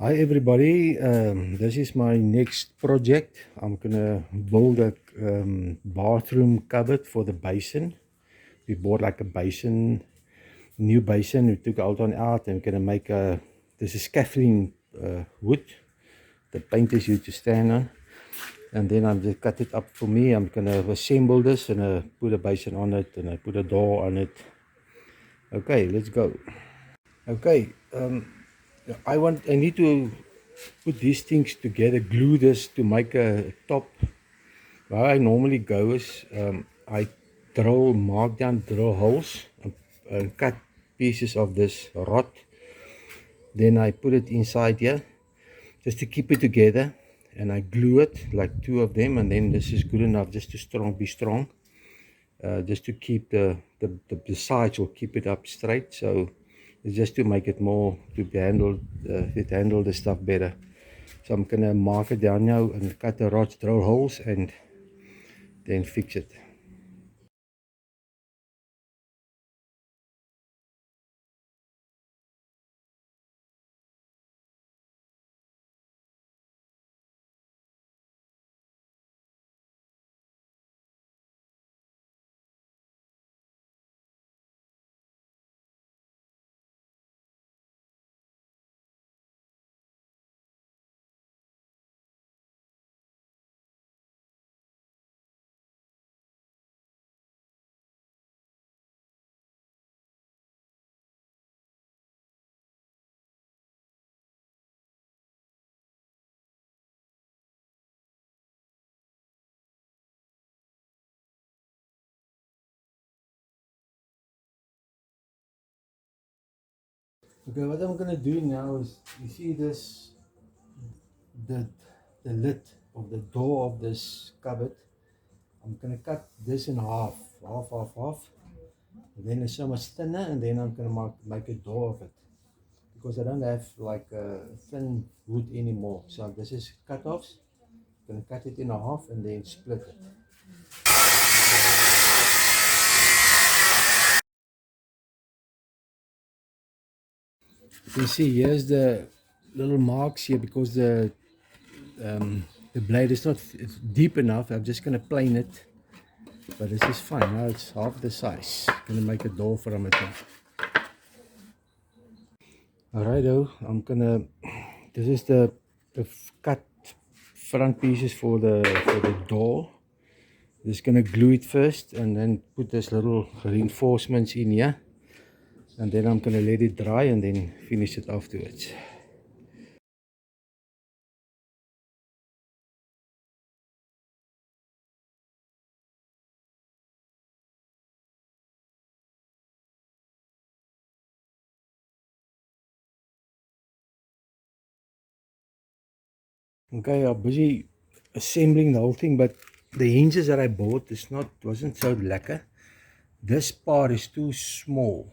Hi everybody, this is my next project. I'm gonna build a bathroom cupboard for the basin. We bought like a basin, new basin. We took the old one out and we're gonna make this is scaffolding wood. The painters used to stand on. And then I'm just cut it up for me. I'm gonna assemble this and put a basin on it and I put a door on it. Okay, let's go. Okay, I need to put these things together, glue this to make a top. Where I normally go is I mark down, drill holes, and cut pieces of this rod. Then I put it inside here just to keep it together, and I glue it like two of them, and then this is good enough just to be strong, just to keep the sides or keep it up straight. So it's just to make it more to handle the stuff better. So I'm gonna mark it down now and cut the rods, drill holes, and then fix it. Okay, what I'm gonna do now is, you see this, the the lid of the door of this cupboard. I'm gonna cut this in half, half. And then it's so much thinner, and then I'm gonna make a door of it because I don't have like thin wood anymore. So this is cut-offs. Gonna cut it in half and then split it. You can see here's the little marks here because the blade is not deep enough. I'm just gonna plane it, but this is fine. Now it's half the size. Gonna make a door from it now. Alrighto, I'm gonna. This is the cut front pieces for the door. Just gonna glue it first and then put this little reinforcements in here, and then I'm gonna let it dry and then finish it afterwards. Okay, I'm busy assembling the whole thing, but the hinges that I bought wasn't so lekker. This part is too small,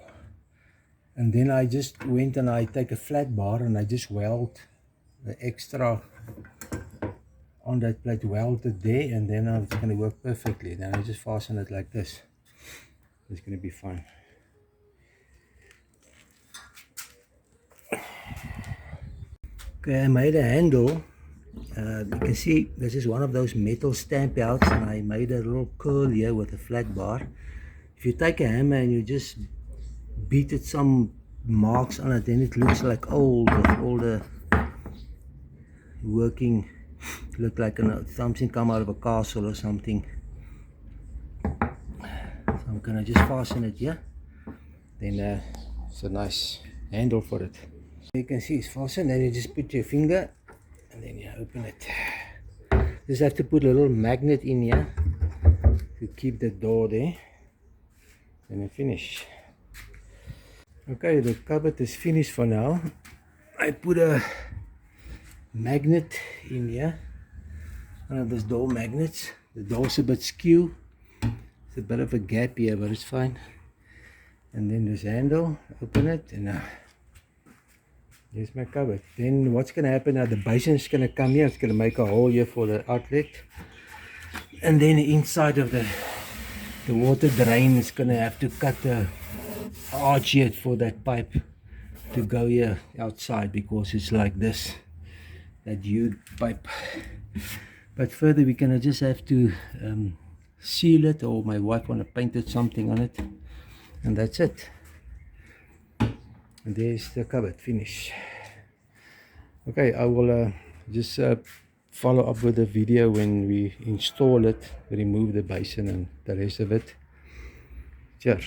and then I just went and I take a flat bar and I just weld the extra on that plate, weld it there, and then it's going to work perfectly. Then I just fasten it like this. It's going to be fine. Okay, I made a handle. You can see this is one of those metal stamp outs, and I made a little curl here with a flat bar. If you take a hammer and you just beat it some marks on it, then it looks like old with all the working, look like something come out of a castle or something. So I'm gonna just fasten it here, then it's a nice handle for it. You can see it's fastened, then you just put your finger and then you open it. Just have to put a little magnet in here to keep the door there, and then finish. Okay, the cupboard is finished for now. I put a magnet in here, one of those door magnets. The door's a bit skew, it's a bit of a gap here, but it's fine. And then this handle, open it, and here's my cupboard. Then what's going to happen now, the basin's going to come here, it's going to make a hole here for the outlet, and then inside of the water drain is going to have to cut the arch here for that pipe to go here outside because it's like this, that U pipe. But further we're gonna just have to seal it, or my wife wanna paint it something on it, and that's it. And there's the cupboard finish. Okay, I will just follow up with the video when we install it, remove the basin and the rest of it. Cheers.